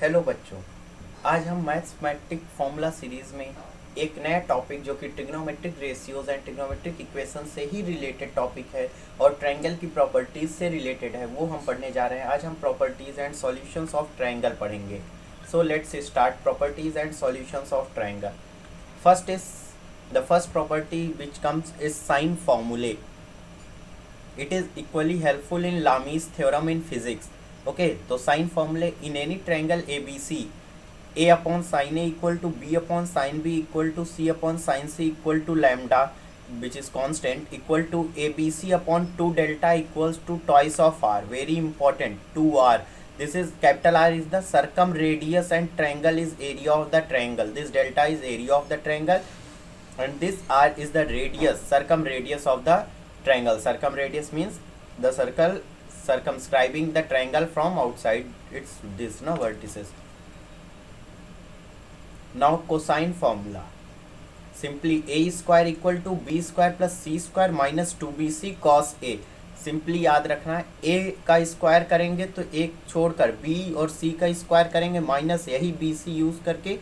Hello बच्चों, आज हम मैथमेटिक फॉर्मूला सीरीज़ में एक नया टॉपिक जो कि trigonometric ratios and trigonometric equation से ही रिलेटेड टॉपिक है और ट्रायंगल की प्रॉपर्टीज़ से रिलेटेड है, वो हम पढ़ने जा रहे हैं। आज हम properties and solutions of triangle पढ़ेंगे। So let's start properties and solutions of triangle. The first property which comes is sine formulae. It is equally helpful in Lami's theorem in physics. Okay, तो sign फॉर्मूले in any triangle ABC, A upon sin A equal to B upon sin B equal to C upon sin C equal to lambda which is constant equal to ABC upon 2 delta equals to twice of R. Very important, 2R. This is capital R is the circumradius and triangle is area of the triangle. This delta is area of the triangle and this R is the radius, circumradius of the triangle. Circumradius means the circle circumscribing the triangle from outside its this vertices. Now cosine formula, simply a square equal to b square plus c square minus 2bc cos a. Simply याद रखना है, a का square करेंगे तो एक छोड़कर b और c का स्क्वायर करेंगे माइनस यही bc यूज करके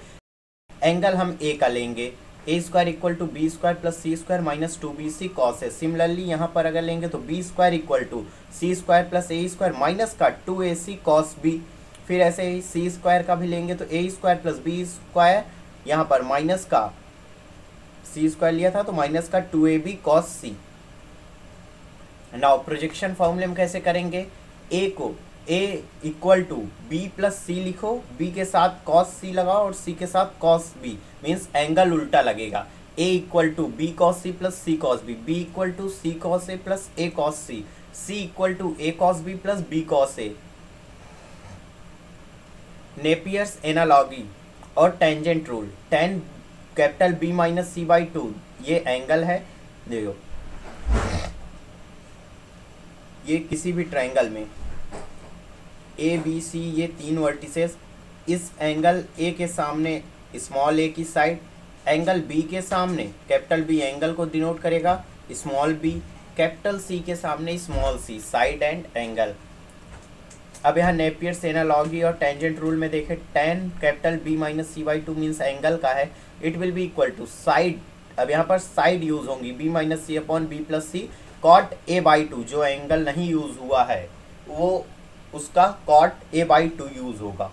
एंगल हम a का लेंगे। A square equal to B square plus C square minus 2bc cos है। सिमिलरली यहाँ पर अगर लेंगे तो B square equal to C square plus A square minus का 2ac कॉस बी। फिर ऐसे ही सी स्क्वायर का भी लेंगे तो ए स्क्वायर प्लस बी स्क्वायर, यहाँ पर माइनस का सी स्क्वायर लिया था तो माइनस का 2ab कॉस सी। नाउ प्रोजेक्शन फॉर्मूले में कैसे करेंगे, ए को a equal to B plus C लिखो, b के साथ कॉस सी लगाओ और c के साथ कॉस b, मीन्स एंगल उल्टा लगेगा। a equal to B cos C plus C cos B, b equal to C cos A plus A cos C, c equal to A cos B plus B cos A. Napier's analogy और tangent rule, tan capital B minus C by 2 ये angle है। देखो ये किसी भी triangle में A B C ये तीन वर्टिसेस, इस एंगल ए के सामने स्मॉल ए की साइड, एंगल बी के सामने कैपिटल बी एंगल को डिनोट करेगा स्मॉल बी, कैपिटल सी के सामने small C side and angle. अब यहाँ नेपियर्स एनालॉगी और टेंजेंट रूल में देखें, tan capital B minus C by 2 means angle का है, it will be equal to side, अब यहाँ पर साइड यूज होंगी B minus C upon B plus C cot A by 2, जो एंगल नहीं यूज हुआ है वो उसका कॉट ए बाई 2 यूज होगा।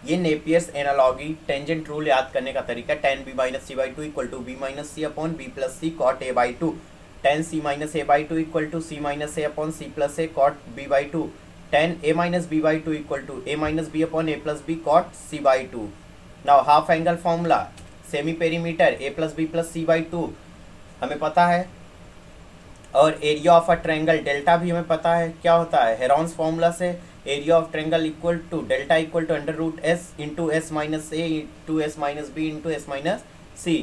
ये नेपियर्स एनालॉगी टेंजेंट रूल याद करने का तरीका, tan b minus C by 2 equal to B minus C upon B plus C cot A by 2, tan c minus A by 2 equal to C minus A upon C plus A cot B by 2, tan a minus B by 2 equal to A minus B upon A plus B cot C by 2। Now half angle formula, semi perimeter a plus B plus C by 2 हमें पता है और area of a triangle delta भी हमें पता है। क्या होता है, हेरॉन्स फॉर्मूला से area of triangle equal to delta equal to under root S into S minus A into S minus B into S minus C.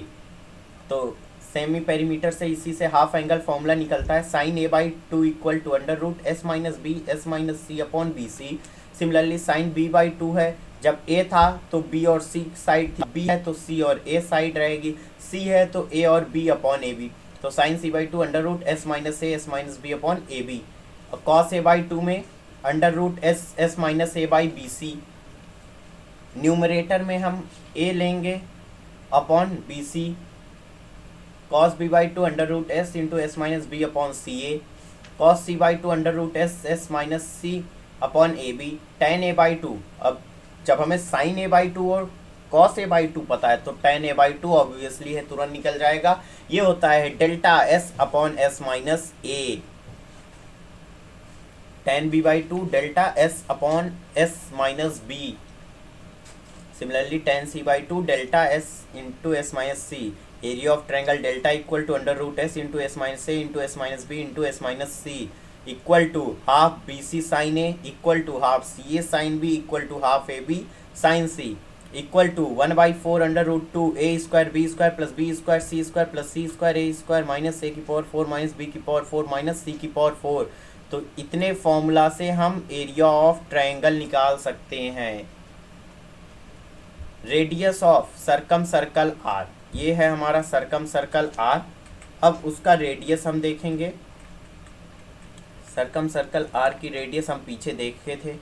तो सेमी पेरीमीटर से इसी से हाफ एंगल फॉर्मूला निकलता है, sine A by 2 equal to under root S minus B S minus C upon B C. Similarly sine B by 2 है, जब ए था तो बी और सी साइड थी, बी है तो सी और ए साइड रहेगी, सी है तो ए और बी अपॉन ए बी, तो sine C by 2 under root S minus A S minus B upon A B. और कॉस ए बाई 2 में under root S S minus A by B C. Numerator में हम A लेंगे upon B C, cos B by 2 under root S into S minus B upon C A, cos C by 2 under root S S minus C upon A B, tan A by 2। अब जब हमें sign A by 2 और cos A by 2 पता है तो tan A by 2 obviously है, तुरंत निकल जाएगा। ये होता है delta S upon S minus A, tan B by 2 delta S upon S minus B. Similarly tan C by 2 delta S into S minus C. Area of triangle delta equal to under root S into S minus A into S minus B into S minus C equal to half B C sine A equal to half C A sine B equal to half A B sine C equal to 1/4 under root 2 A square B square plus B square C square plus C square A square minus A की power 4 minus B की power 4 minus C की power 4। तो इतने formula से हम area of triangle निकाल सकते हैं। Radius of circum circle R, ये है हमारा सर्कम सर्कल आर। अब उसका रेडियस हम देखेंगे, सर्कम सर्कल आर की रेडियस हम पीछे देखे थे।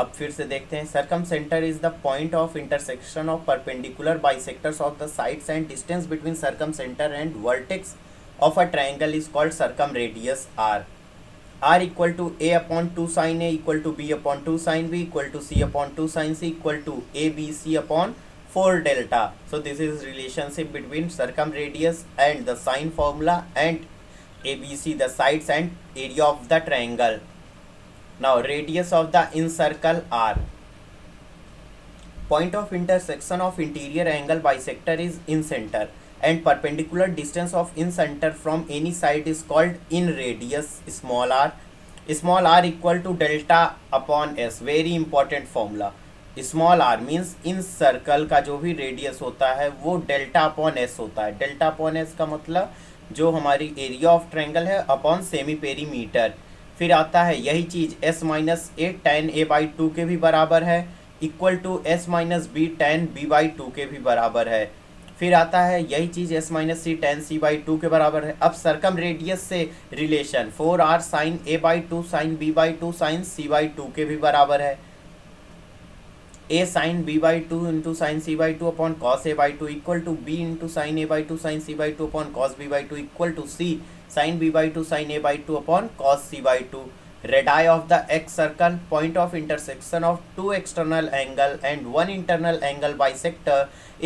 अब फिर से देखते हैं, circum centre is the point of intersection of perpendicular bisectors of the sides and distance between circum centre and vertex of a triangle is called circum radius R. R equal to A upon 2 sin A equal to B upon 2 sin B equal to C upon 2 sin C equal to ABC upon 4 delta. So this is relationship between circumradius and the sine formula and ABC, the sides and area of the triangle. Now radius of the incircle R. Point of intersection of interior angle bisector is in center and perpendicular distance of in center from any side is called in radius small r. Small r equal to delta upon s. Very important formula. Small R means in circle का जो भी radius होता है वो delta upon S होता है. Delta upon S का मतलब जो हमारी एरिया ऑफ ट्रायंगल है अपॉन सेमी पेरीमीटर. फिर आता है यही चीज़ S minus A tan A by two के भी बराबर है equal to S minus B tan B by two के भी बराबर है. फिर आता है यही चीज़ S minus C tan C by two के बराबर है. अब सर्कम रेडियस से relation 4r sine A by two sine B by two sine C by two के भी बराबर है. a sine b by two into sine C by two upon cos A by two equal to b into sine A by two sine C by two upon cos b by two equal to c sine b by two sine A by two upon cos c by two. Radii of the x circle, point of intersection of two external angle and one internal angle bisector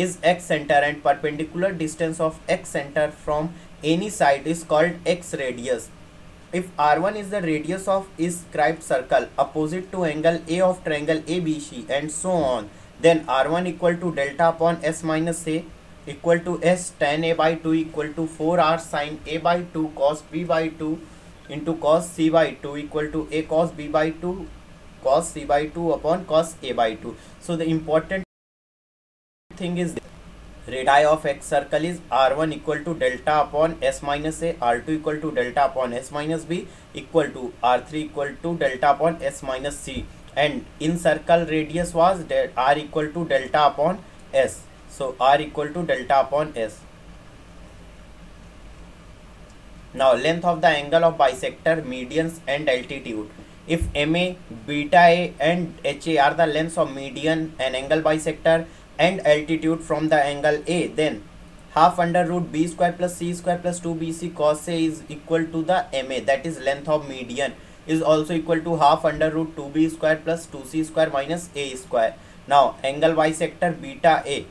is x center and perpendicular distance of x center from any side is called x radius. If r1 is the radius of inscribed circle opposite to angle A of triangle ABC and so on, then r1 equal to delta upon s minus a equal to s tan a by 2 equal to 4r sin a by 2 cos b by 2 into cos c by 2 equal to a cos b by 2 cos c by 2 upon cos a by 2. So the important thing is radii of x circle is r1 equal to delta upon s minus a, r2 equal to delta upon s minus b equal to r3 equal to delta upon s minus c, and in circle radius was r equal to delta upon s. So r equal to delta upon s. Now length of the angle of bisector, medians and altitude. If MA, beta A and HA are the lengths of median and angle bisector and altitude from the angle A, then half under root b square plus c square plus 2bc cos A is equal to the MA, that is length of median, is also equal to half under root 2b square plus 2c square minus a square. Now angle bisector beta A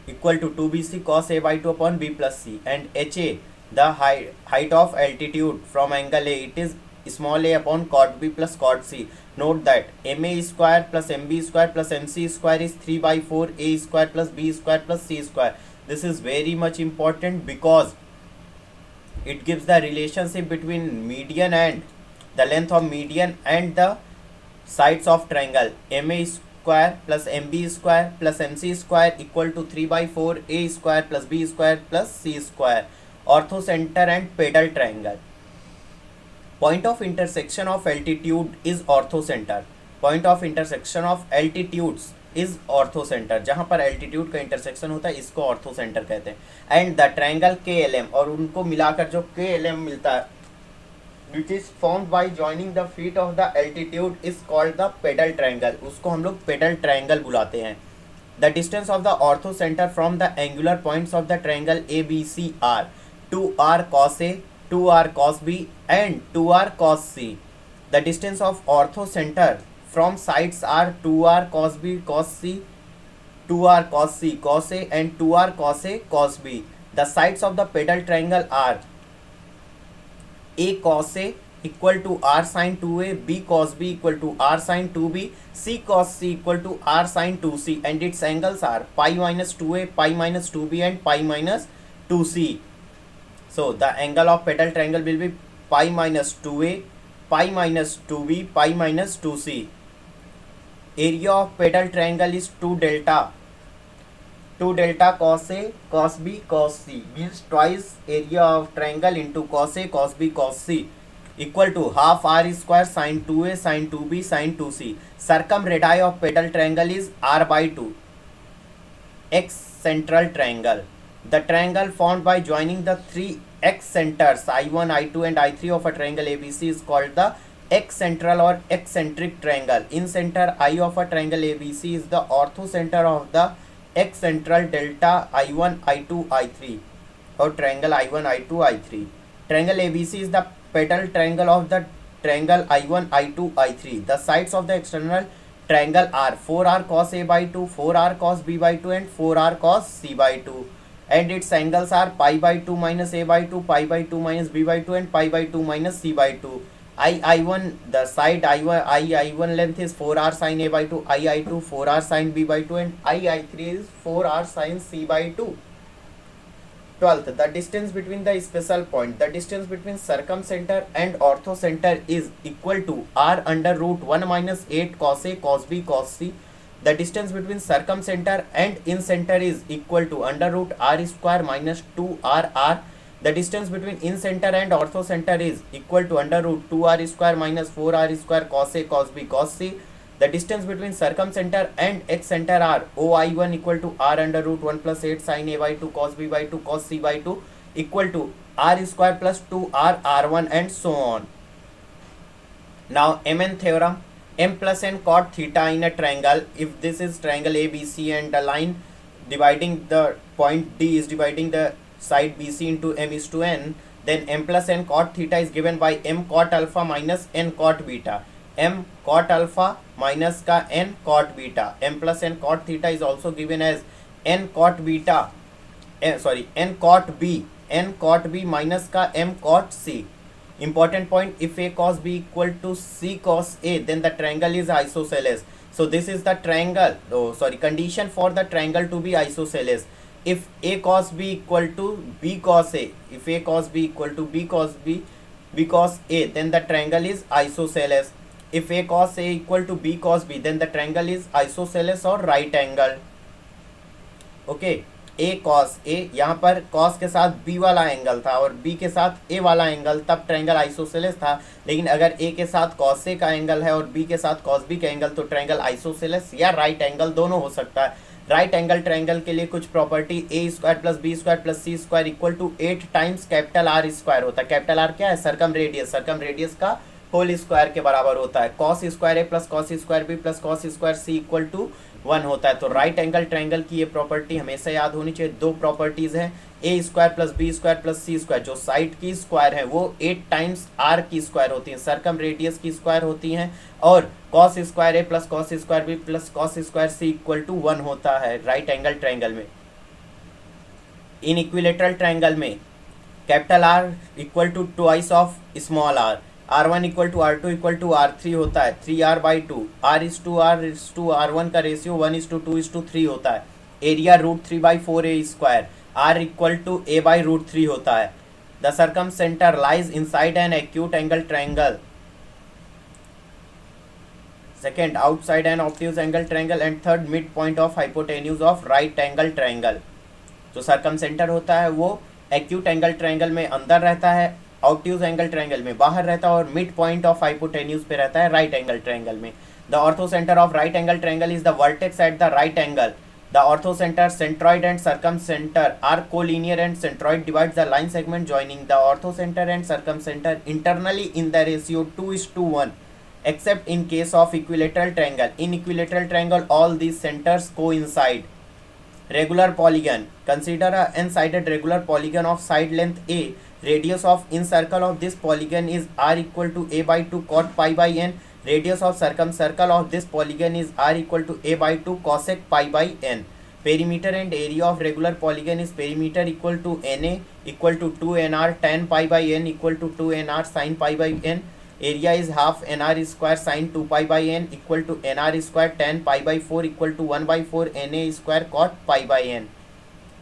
equal to 2bc cos A by 2 upon b plus c, and HA the height of altitude from angle A, it is small a upon cot b plus cot c. Note that MA square plus MB square plus MC square is 3 by 4 A square plus B square plus C square. This is very much important because it gives the relationship between median and the length of median and the sides of triangle. MA square plus MB square plus MC square equal to 3 by 4 A square plus B square plus C square. Orthocenter and pedal triangle. Point of intersection of altitude is orthocenter. Point of intersection of altitudes is orthocenter. जहाँ पर altitude का intersection होता है इसको orthocenter कहते हैं. And the triangle KLM और उनको मिलाकर जो KLM मिलता है which is formed by joining the feet of the altitude is called the pedal triangle. उसको हम लोग pedal triangle बुलाते हैं. The distance of the orthocenter from the angular points of the triangle ABC are 2r cos A, 2r cos B and 2r cos C. The distance of orthocenter from sides are 2r cos B cos C, 2r cos C cos A and 2r cos A cos B. The sides of the pedal triangle are A cos A equal to r sin 2A, B cos B equal to r sin 2B, C cos C equal to r sin 2C, and its angles are pi minus 2A, pi minus 2B and pi minus 2C. So the angle of pedal triangle will be pi minus 2A, pi minus 2B, pi minus 2C. Area of pedal triangle is 2 delta. 2 delta cos A, cos B, cos C means twice area of triangle into cos A, cos B, cos C equal to half r square sin 2A, sin 2B, sin 2C. Circumradii of pedal triangle is r by 2. X central triangle. The triangle formed by joining the three x centers I1, I2 and I3 of a triangle ABC is called the eccentric or eccentric triangle. In center I of a triangle ABC is the orthocenter of the eccentric delta I1, I2, I3 or triangle I1, I2, I3. Triangle ABC is the pedal triangle of the triangle I1, I2, I3. The sides of the external triangle are 4r cos A by 2, 4r cos B by 2 and 4r cos C by 2. And its angles are pi by 2 minus A by 2, pi by 2 minus B by 2 and pi by 2 minus C by 2. I1, the side I1 length is 4r sin A by 2, I2 4r sin B by 2 and I3 is 4r sin C by 2. 12th, the distance between the special point. The distance between circumcenter and orthocenter is equal to r under root 1 minus 8 cos A cos B cos C. The distance between circumcenter and incenter is equal to under root r square minus 2rr. The distance between incenter and orthocenter is equal to under root 2r square minus 4r square cos A cos B cos C. The distance between circumcenter and excenter are OI1 equal to r under root 1 plus 8 sin A by 2 cos B by 2 cos C by 2 equal to r square plus 2r r1 and so on. Now Mn theorem. M plus n cot theta in a triangle. If this is triangle ABC and the line dividing the point D is dividing the side BC into M is to n, then M plus n cot theta is given by M cot alpha minus n cot beta. M cot alpha minus का n cot beta. M plus n cot theta is also given as n cot beta. N cot B. N cot B minus का m cot C. Important point, if A cos B equal to C cos A, then the triangle is isosceles. So this is the triangle, condition for the triangle to be isosceles. If A cos B equal to B cos A, if A cos B equal to B cos B, B cos A, then the triangle is isosceles. If A cos A equal to B cos B, then the triangle is isosceles or right angle. Okay. A cos A, यहाँ पर cos के साथ B वाला angle था और B के साथ A वाला एंगल, तब ट्रायंगल आइसोसेलेस था. लेकिन अगर A के साथ cos A का एंगल है और B के साथ cos B का एंगल, तो ट्रायंगल आइसोसेलेस या राइट एंगल दोनों हो सकता है. राइट एंगल ट्रायंगल के लिए कुछ property A square plus B square plus C square equal to 8 times capital R square होता है. कैपिटल R क्या है? सर्कम रेडियस का होल स्क्वायर के बराबर होता है. Cos square A plus cos square B plus cos square C equal to 1 होता है. तो राइट एंगल ट्रायंगल की ये प्रॉपर्टी हमेशा याद होनी चाहिए. दो प्रॉपर्टीज हैं, A square plus B square plus C square. जो साइड की स्क्वायर है वो 8 टाइम्स आर की स्क्वायर होती है, सर्कम रेडियस की स्क्वायर होती हैं. और cos square A plus cos square B plus cos square C equal to 1 होता है राइट एंगल ट्रायंगल में. इन इक्विलेटरल ट्रायंगल में capital R equal to twice of small R, R1 equal to R2 equal to R3 होता है. 3R by 2, R1 का ratio 1:2:3 होता है. Area √3/4A square, R equal to A by √3 होता है. The circum centre lies inside an acute angle triangle. Second, outside an obtuse angle triangle. And third, mid point of hypotenuse of right angle triangle. जो circum centre होता है वो acute angle triangle में अंदर रहता है, ऑब्ट्यूज एंगल ट्रायंगल में बाहर रहता है और मिड पॉइंट ऑफ हाइपोटेन्यूज पे रहता है राइट एंगल ट्रायंगल में. The ortho centre of right angle triangle is the vertex at the right angle. The ortho centre, centroid and circum centre are collinear and centroid divides the line segment joining the ortho centre and circum centre internally in the ratio 2:1 except in case of equilateral triangle. In equilateral triangle all these centers coincide. Regular polygon, consider a n-sided regular polygon of side length A. Radius of in circle of this polygon is r equal to a by 2 cot pi by n. Radius of circumcircle of this polygon is r equal to a by 2 cosec pi by n. Perimeter and area of regular polygon is perimeter equal to na equal to 2nr tan pi by n equal to 2nr sin pi by n. Area is half nr square sin 2 pi by n equal to nr square tan pi by 4 equal to 1/4 na square cot pi by n.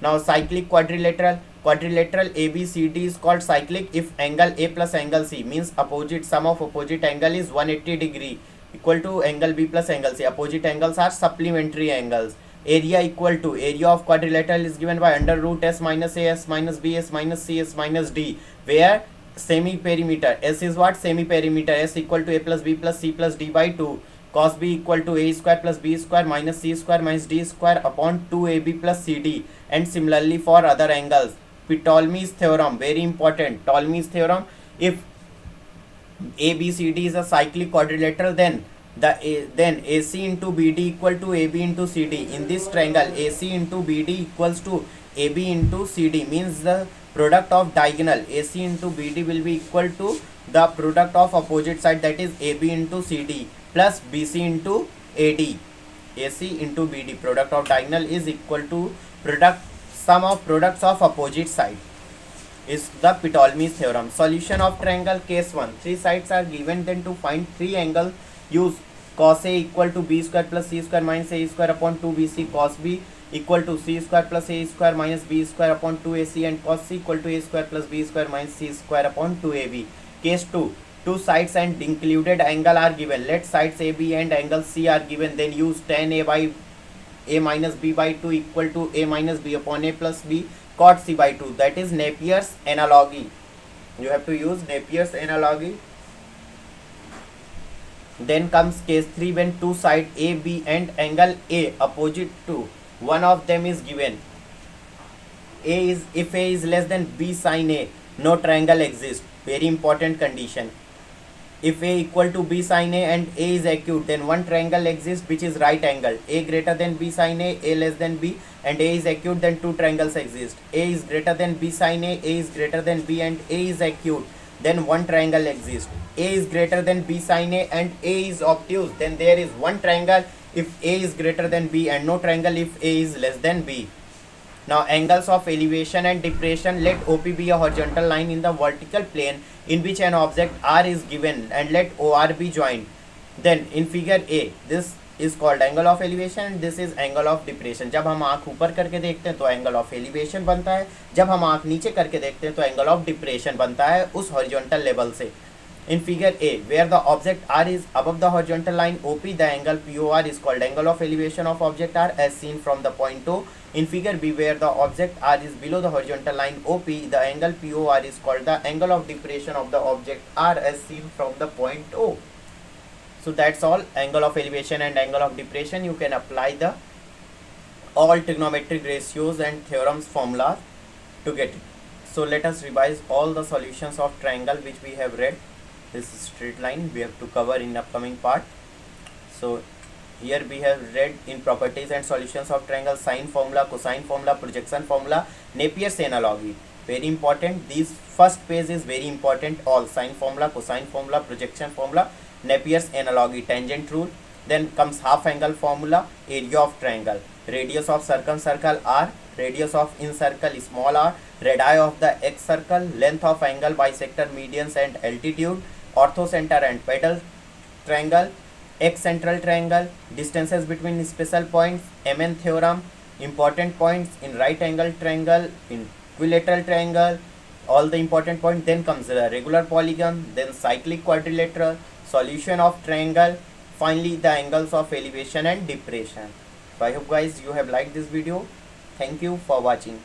Now cyclic quadrilateral. Quadrilateral ABCD is called cyclic if angle A plus angle C means opposite sum of opposite angle is 180 degree equal to angle B plus angle C. Opposite angles are supplementary angles. Area equal to area of quadrilateral is given by under root S minus A S minus B S minus C S minus D, where semi perimeter S is what? Semi perimeter S equal to A plus B plus C plus D by 2. Cos B equal to A square plus B square minus C square minus D square upon 2AB plus CD. And similarly for other angles. Ptolemy's theorem, very important. Ptolemy's theorem, if ABCD is a cyclic quadrilateral, then then AC into BD equal to AB into CD. In this triangle, AC into BD equals to AB into CD, means the product of diagonal AC into BD will be equal to the product of opposite side, that is AB into CD plus BC into AD. AC into BD, product of diagonal, is equal to sum of products of opposite side, is the Ptolemy's theorem. Solution of triangle case 1. Three sides are given, then to find three angles use cos A equal to B square plus C square minus A square upon 2BC, cos B equal to C square plus A square minus B square upon 2AC, and cos C equal to A square plus B square minus C square upon 2AB. Case 2. Two sides and included angle are given. Let sides AB and angle C are given, then use tan A by A minus B by 2 equal to A minus B upon A plus B cot C by 2. That is Napier's analogy. You have to use Napier's analogy. Then comes case 3, when two sides A, B and angle A opposite to one of them is given. If A is less than B sin A, no triangle exists. Very important condition. If A equal to B sin A and A is acute, then one triangle exists which is right angle. A greater than B sin A less than B, and A is acute, then two triangles exist. A is greater than B sin A is greater than B, and A is acute, then one triangle exists. A is greater than B sin A and A is obtuse, then there is one triangle if A is greater than B, and no triangle if A is less than B. Now angles of elevation and depression. Let OP be a horizontal line in the vertical plane in which an object R is given, and let OR be joined. Then in figure A, this is called angle of elevation and this is angle of depression. जब हम आँख ऊपर करके देखते हैं तो angle of elevation बनता है, जब हम आँख नीचे करके देखते हैं तो एंगल ऑफ डिप्रेशन बनता है उस हॉरिजॉन्टल लेवल से. In figure A, where the object R is above the horizontal line OP, the angle POR is called angle of elevation of object R as seen from the point O. In figure B, where the object R is below the horizontal line OP, the angle POR is called the angle of depression of the object R as seen from the point O. So that's all. Angle of elevation and angle of depression, you can apply the all trigonometric ratios and theorems formulas to get it. So let us revise all the solutions of triangle which we have read. This straight line we have to cover in upcoming part. So here we have read in properties and solutions of triangle, sine formula, cosine formula, projection formula, Napier's analogy. Very important. This first page is very important. All sine formula, cosine formula, projection formula, Napier's analogy, tangent rule. Then comes half angle formula, area of triangle, radius of circumcircle R, radius of incircle small r, radii of the X circle, length of angle bisector, medians and altitude, orthocenter and pedal triangle, X central triangle, distances between special points, MN theorem, important points in right angle triangle, in equilateral triangle, all the important points. Then comes the regular polygon, then cyclic quadrilateral, solution of triangle, finally the angles of elevation and depression. So I hope guys you have liked this video. Thank you for watching.